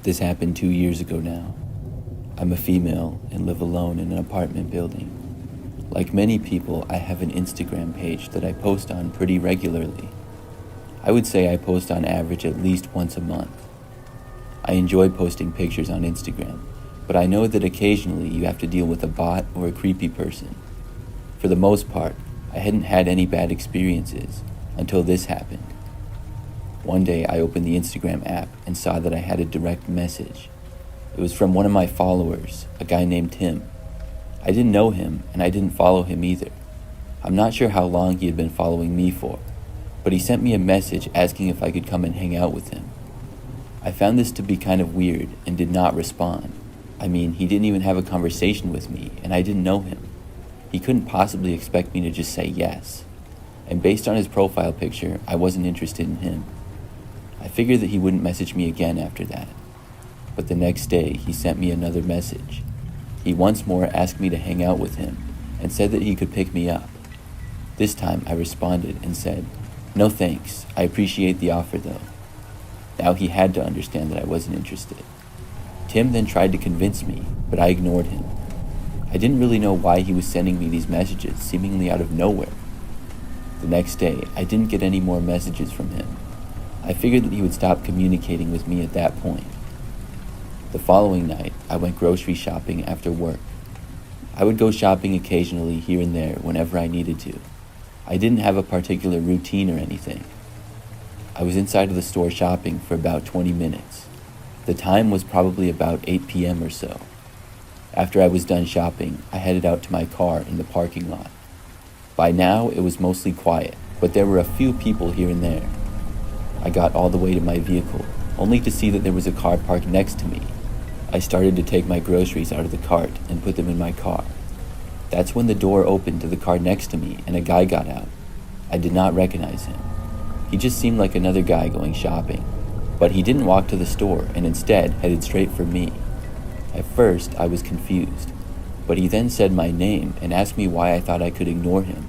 This happened 2 years ago now. I'm a female and live alone in an apartment building. Like many people, I have an Instagram page that I post on pretty regularly. I would say I post on average at least once a month. I enjoy posting pictures on Instagram, but I know that occasionally you have to deal with a bot or a creepy person. For the most part, I hadn't had any bad experiences until this happened. One day I opened the Instagram app and saw that I had a direct message. It was from one of my followers, a guy named Tim. I didn't know him and I didn't follow him either. I'm not sure how long he had been following me for, but he sent me a message asking if I could come and hang out with him. I found this to be kind of weird and did not respond. I mean, he didn't even have a conversation with me and I didn't know him. He couldn't possibly expect me to just say yes. And based on his profile picture, I wasn't interested in him. I figured that he wouldn't message me again after that. But the next day, he sent me another message. He once more asked me to hang out with him and said that he could pick me up. This time I responded and said, "No thanks, I appreciate the offer though." Now he had to understand that I wasn't interested. Tim then tried to convince me, but I ignored him. I didn't really know why he was sending me these messages seemingly out of nowhere. The next day, I didn't get any more messages from him. I figured that he would stop communicating with me at that point. The following night, I went grocery shopping after work. I would go shopping occasionally here and there whenever I needed to. I didn't have a particular routine or anything. I was inside of the store shopping for about 20 minutes. The time was probably about 8 p.m. or so. After I was done shopping, I headed out to my car in the parking lot. By now, it was mostly quiet, but there were a few people here and there. I got all the way to my vehicle, only to see that there was a car parked next to me. I started to take my groceries out of the cart and put them in my car. That's when the door opened to the car next to me and a guy got out. I did not recognize him. He just seemed like another guy going shopping, but he didn't walk to the store and instead headed straight for me. At first, I was confused, but he then said my name and asked me why I thought I could ignore him.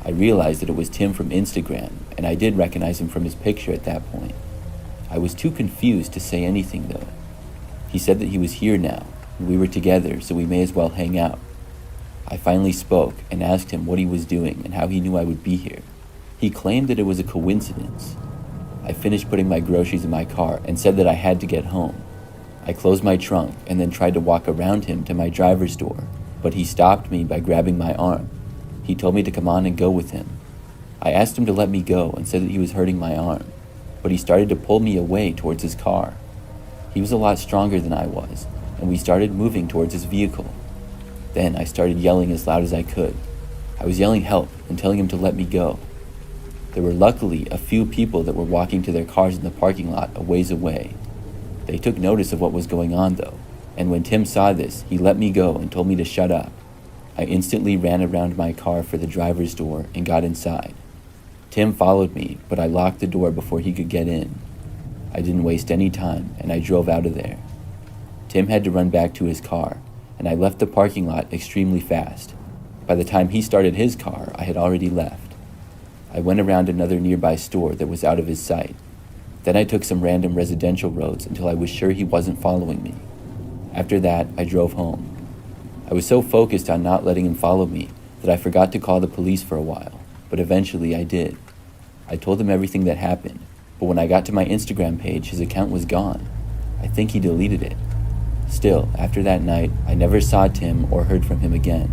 I realized that it was Tim from Instagram, and I did recognize him from his picture at that point. I was too confused to say anything though. He said that he was here now, and we were together, so we may as well hang out. I finally spoke and asked him what he was doing and how he knew I would be here. He claimed that it was a coincidence. I finished putting my groceries in my car and said that I had to get home. I closed my trunk and then tried to walk around him to my driver's door, but he stopped me by grabbing my arm. He told me to come on and go with him. I asked him to let me go and said that he was hurting my arm, but he started to pull me away towards his car. He was a lot stronger than I was, and we started moving towards his vehicle. Then I started yelling as loud as I could. I was yelling help and telling him to let me go. There were luckily a few people that were walking to their cars in the parking lot a ways away. They took notice of what was going on though, and when Tim saw this, he let me go and told me to shut up. I instantly ran around my car for the driver's door and got inside. Tim followed me, but I locked the door before he could get in. I didn't waste any time, and I drove out of there. Tim had to run back to his car, and I left the parking lot extremely fast. By the time he started his car, I had already left. I went around another nearby store that was out of his sight. Then I took some random residential roads until I was sure he wasn't following me. After that, I drove home. I was so focused on not letting him follow me that I forgot to call the police for a while, but eventually I did. I told them everything that happened, but when I got to my Instagram page, his account was gone. I think he deleted it. Still, after that night, I never saw Tim or heard from him again.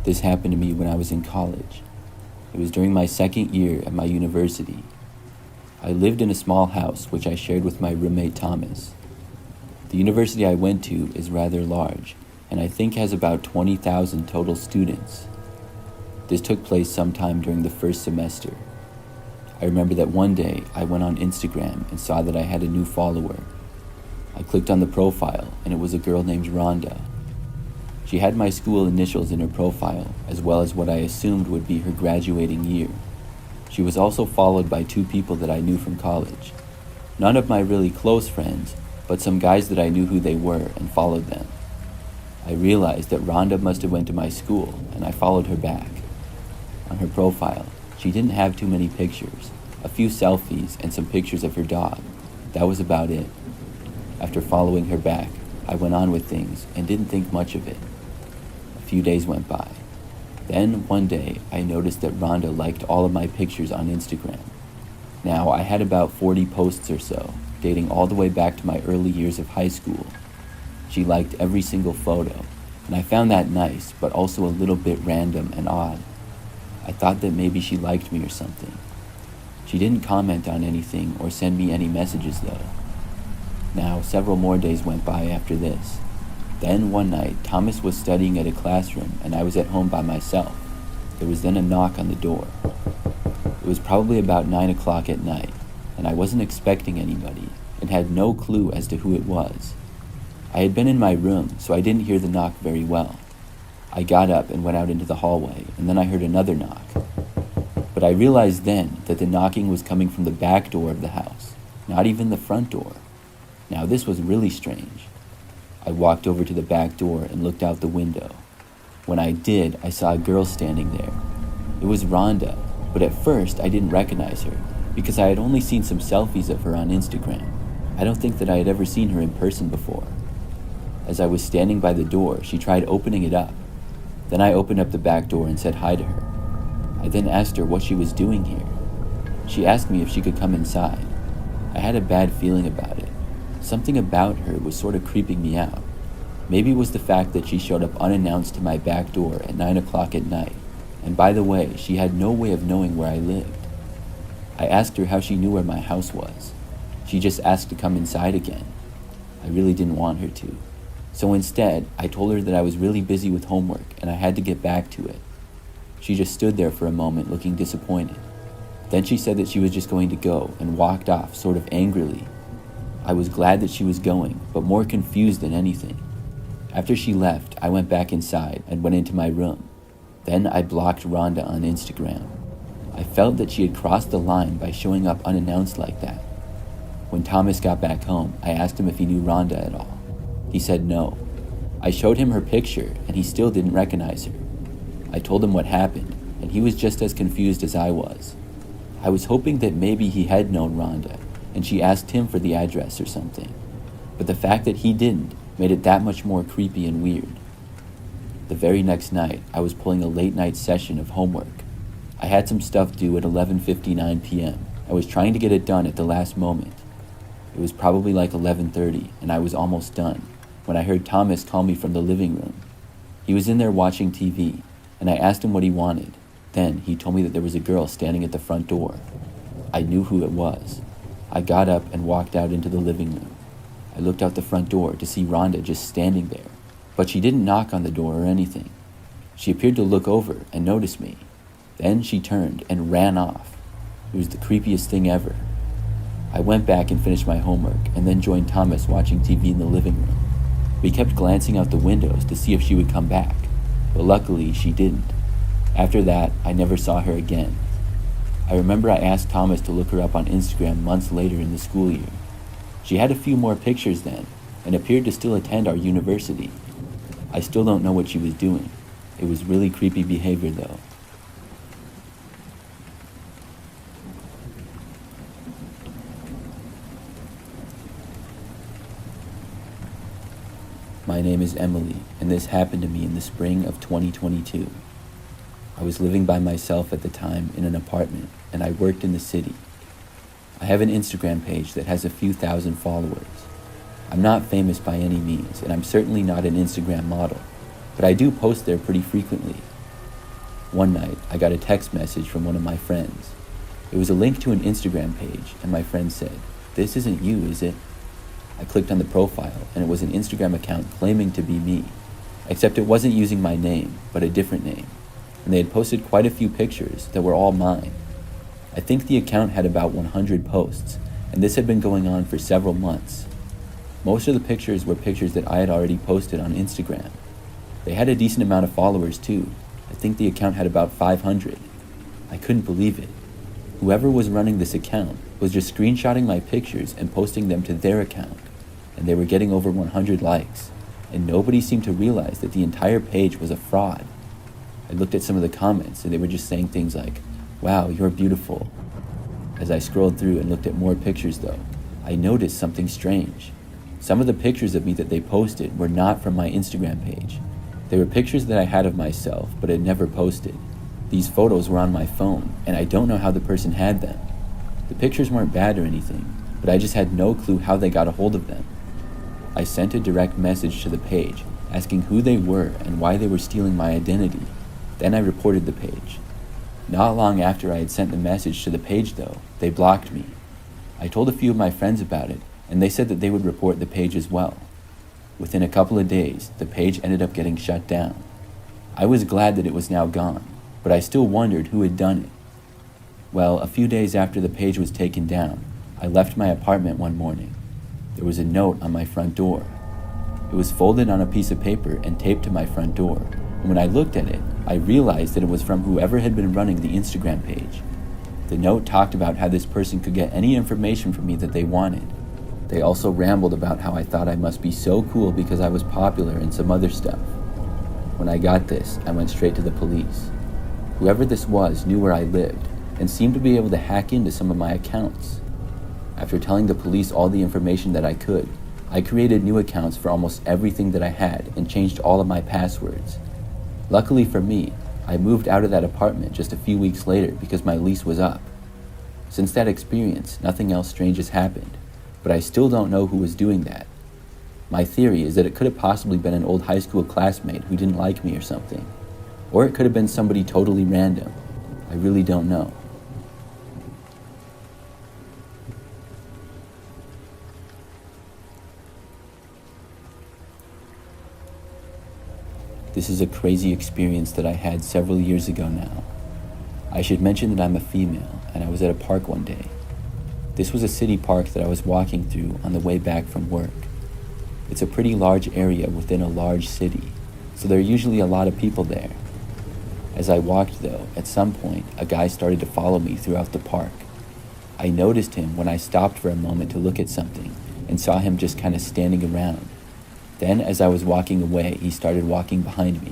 This happened to me when I was in college. It was during my second year at my university. I lived in a small house which I shared with my roommate Thomas. The university I went to is rather large, and I think has about 20,000 total students. This took place sometime during the first semester. I remember that one day I went on Instagram and saw that I had a new follower. I clicked on the profile and it was a girl named Rhonda. She had my school initials in her profile, as well as what I assumed would be her graduating year. She was also followed by 2 people that I knew from college. None of my really close friends, but some guys that I knew who they were and followed them. I realized that Rhonda must have went to my school, and I followed her back. On her profile, she didn't have too many pictures, a few selfies and some pictures of her dog. That was about it. After following her back, I went on with things and didn't think much of it. A few days went by. Then, one day, I noticed that Rhonda liked all of my pictures on Instagram. Now, I had about 40 posts or so, dating all the way back to my early years of high school. She liked every single photo, and I found that nice, but also a little bit random and odd. I thought that maybe she liked me or something. She didn't comment on anything or send me any messages though. Now, several more days went by after this. Then one night, Thomas was studying at a classroom and I was at home by myself. There was then a knock on the door. It was probably about 9 o'clock at night, and I wasn't expecting anybody and had no clue as to who it was. I had been in my room, so I didn't hear the knock very well. I got up and went out into the hallway, and then I heard another knock. But I realized then that the knocking was coming from the back door of the house, not even the front door. Now this was really strange. I walked over to the back door and looked out the window. When I did, I saw a girl standing there. It was Rhonda, but at first I didn't recognize her because I had only seen some selfies of her on Instagram. I don't think that I had ever seen her in person before. As I was standing by the door, she tried opening it up. Then I opened up the back door and said hi to her. I then asked her what she was doing here. She asked me if she could come inside. I had a bad feeling about it. Something about her was sort of creeping me out. Maybe it was the fact that she showed up unannounced to my back door at 9 o'clock at night. And by the way, she had no way of knowing where I lived. I asked her how she knew where my house was. She just asked to come inside again. I really didn't want her to. So instead, I told her that I was really busy with homework and I had to get back to it. She just stood there for a moment looking disappointed. Then she said that she was just going to go and walked off sort of angrily. I was glad that she was going, but more confused than anything. After she left, I went back inside and went into my room. Then I blocked Rhonda on Instagram. I felt that she had crossed the line by showing up unannounced like that. When Thomas got back home, I asked him if he knew Rhonda at all. He said no. I showed him her picture and he still didn't recognize her. I told him what happened and he was just as confused as I was. I was hoping that maybe he had known Rhonda and she asked him for the address or something. But the fact that he didn't made it that much more creepy and weird. The very next night, I was pulling a late night session of homework. I had some stuff due at 11:59 p.m. I was trying to get it done at the last moment. It was probably like 11:30 and I was almost done when I heard Thomas call me from the living room. He was in there watching TV, and I asked him what he wanted. Then he told me that there was a girl standing at the front door. I knew who it was. I got up and walked out into the living room. I looked out the front door to see Rhonda just standing there, but she didn't knock on the door or anything. She appeared to look over and notice me. Then she turned and ran off. It was the creepiest thing ever. I went back and finished my homework and then joined Thomas watching TV in the living room. We kept glancing out the windows to see if she would come back, but luckily she didn't. After that, I never saw her again. I remember I asked Thomas to look her up on Instagram months later in the school year. She had a few more pictures then and appeared to still attend our university. I still don't know what she was doing. It was really creepy behavior though. My name is Emily, and this happened to me in the spring of 2022. I was living by myself at the time in an apartment, and I worked in the city. I have an Instagram page that has a few thousand followers. I'm not famous by any means, and I'm certainly not an Instagram model, but I do post there pretty frequently. One night, I got a text message from one of my friends. It was a link to an Instagram page, and my friend said, "This isn't you, is it?" I clicked on the profile, and it was an Instagram account claiming to be me, except it wasn't using my name, but a different name, and they had posted quite a few pictures that were all mine. I think the account had about 100 posts, and this had been going on for several months. Most of the pictures were pictures that I had already posted on Instagram. They had a decent amount of followers too. I think the account had about 500. I couldn't believe it. Whoever was running this account was just screenshotting my pictures and posting them to their account, and they were getting over 100 likes. and nobody seemed to realize that the entire page was a fraud. I looked at some of the comments, and they were just saying things like, "Wow, you're beautiful." As I scrolled through and looked at more pictures though, I noticed something strange. Some of the pictures of me that they posted were not from my Instagram page. They were pictures that I had of myself, but had never posted. These photos were on my phone, and I don't know how the person had them. The pictures weren't bad or anything, but I just had no clue how they got a hold of them. I sent a direct message to the page, asking who they were and why they were stealing my identity. Then I reported the page. Not long after I had sent the message to the page though, they blocked me. I told a few of my friends about it, and they said that they would report the page as well. Within a couple of days, the page ended up getting shut down. I was glad that it was now gone, but I still wondered who had done it. Well, a few days after the page was taken down, I left my apartment one morning. There was a note on my front door. It was folded on a piece of paper and taped to my front door, and when I looked at it, I realized that it was from whoever had been running the Instagram page. The note talked about how this person could get any information from me that they wanted. They also rambled about how I thought I must be so cool because I was popular and some other stuff. When I got this, I went straight to the police. Whoever this was knew where I lived and seemed to be able to hack into some of my accounts. After telling the police all the information that I could, I created new accounts for almost everything that I had and changed all of my passwords. Luckily for me, I moved out of that apartment just a few weeks later because my lease was up. Since that experience, nothing else strange has happened, but I still don't know who was doing that. My theory is that it could have possibly been an old high school classmate who didn't like me or something. Or it could have been somebody totally random. I really don't know. This is a crazy experience that I had several years ago now. I should mention that I'm a female, and I was at a park one day. This was a city park that I was walking through on the way back from work. It's a pretty large area within a large city, so there are usually a lot of people there. As I walked though, at some point, a guy started to follow me throughout the park. I noticed him when I stopped for a moment to look at something, and saw him just kind of standing around. Then, as I was walking away, he started walking behind me.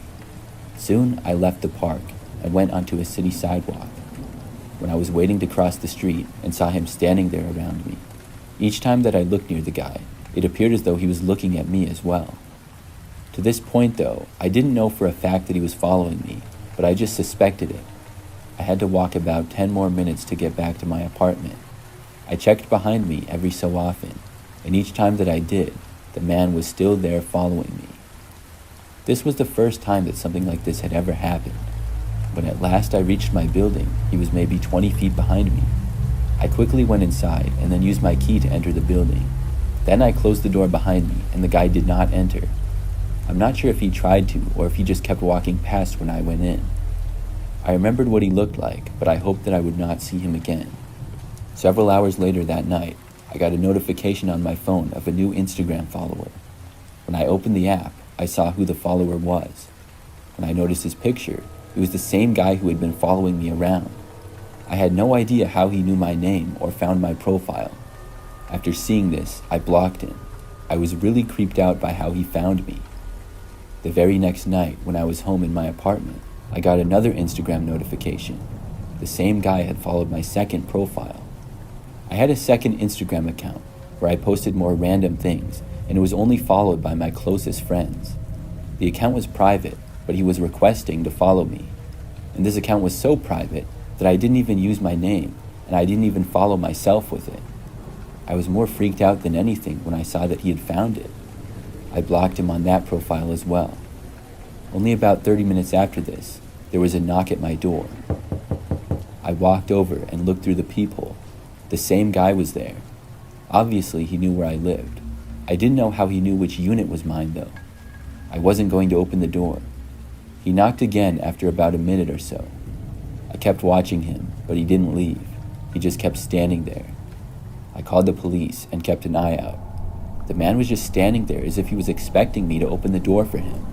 Soon, I left the park and went onto a city sidewalk. When I was waiting to cross the street and saw him standing there around me, each time that I looked near the guy, it appeared as though he was looking at me as well. To this point though, I didn't know for a fact that he was following me, but I just suspected it. I had to walk about 10 more minutes to get back to my apartment. I checked behind me every so often, and each time that I did, the man was still there following me. This was the first time that something like this had ever happened. When at last I reached my building, he was maybe 20 feet behind me. I quickly went inside and then used my key to enter the building. Then I closed the door behind me and the guy did not enter. I'm not sure if he tried to or if he just kept walking past when I went in. I remembered what he looked like, but I hoped that I would not see him again. Several hours later that night, I got a notification on my phone of a new Instagram follower. When I opened the app, I saw who the follower was. When I noticed his picture, it was the same guy who had been following me around. I had no idea how he knew my name or found my profile. After seeing this, I blocked him. I was really creeped out by how he found me. The very next night, when I was home in my apartment, I got another Instagram notification. The same guy had followed my second profile. I had a second Instagram account where I posted more random things, and it was only followed by my closest friends. The account was private, but he was requesting to follow me. And this account was so private that I didn't even use my name, and I didn't even follow myself with it. I was more freaked out than anything when I saw that he had found it. I blocked him on that profile as well. Only about 30 minutes after this, there was a knock at my door. I walked over and looked through the peephole. The same guy was there. Obviously, he knew where I lived. I didn't know how he knew which unit was mine, though. I wasn't going to open the door. He knocked again after about a minute or so. I kept watching him, but he didn't leave. He just kept standing there. I called the police and kept an eye out. The man was just standing there as if he was expecting me to open the door for him.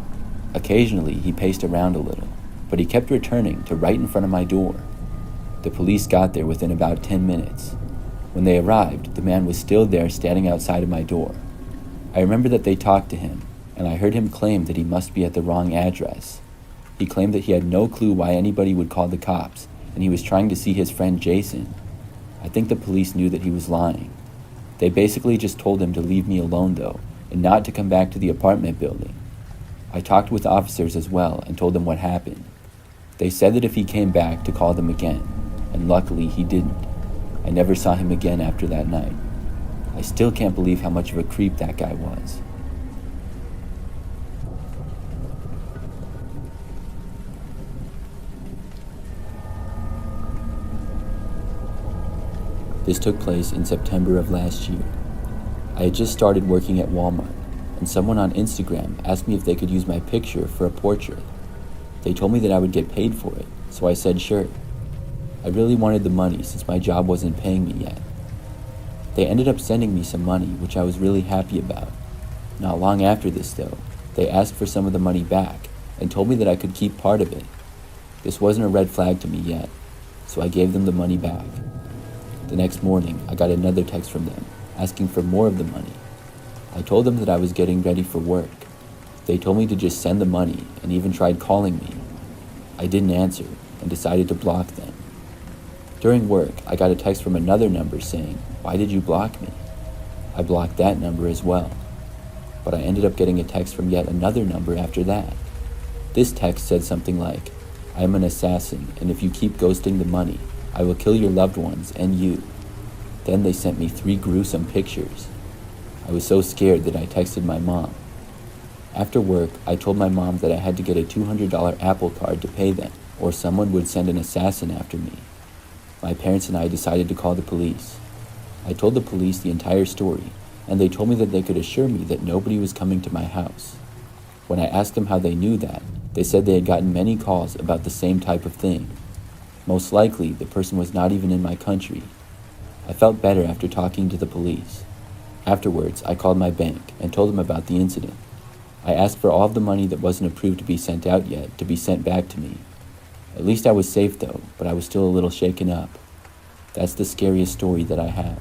Occasionally, he paced around a little, but he kept returning to right in front of my door. The police got there within about 10 minutes. When they arrived, the man was still there standing outside of my door. I remember that they talked to him, and I heard him claim that he must be at the wrong address. He claimed that he had no clue why anybody would call the cops, and he was trying to see his friend Jason. I think the police knew that he was lying. They basically just told him to leave me alone though, and not to come back to the apartment building. I talked with officers as well and told them what happened. They said that if he came back to call them again, and luckily he didn't. I never saw him again after that night. I still can't believe how much of a creep that guy was. This took place in September of last year. I had just started working at Walmart, and someone on Instagram asked me if they could use my picture for a portrait. They told me that I would get paid for it, so I said sure. I really wanted the money since my job wasn't paying me yet. They ended up sending me some money, which I was really happy about. Not long after this though, they asked for some of the money back and told me that I could keep part of it. This wasn't a red flag to me yet, so I gave them the money back. The next morning, I got another text from them, asking for more of the money. I told them that I was getting ready for work. They told me to just send the money and even tried calling me. I didn't answer and decided to block them. During work, I got a text from another number saying, "Why did you block me?" I blocked that number as well. But I ended up getting a text from yet another number after that. This text said something like, "I am an assassin, and if you keep ghosting the money, I will kill your loved ones and you." Then they sent me 3 gruesome pictures. I was so scared that I texted my mom. After work, I told my mom that I had to get a $200 Apple Card to pay them, or someone would send an assassin after me. My parents and I decided to call the police. I told the police the entire story, and they told me that they could assure me that nobody was coming to my house. When I asked them how they knew that, they said they had gotten many calls about the same type of thing. Most likely, the person was not even in my country. I felt better after talking to the police. Afterwards, I called my bank and told them about the incident. I asked for all of the money that wasn't approved to be sent out yet to be sent back to me. At least I was safe though, but I was still a little shaken up. That's the scariest story that I have.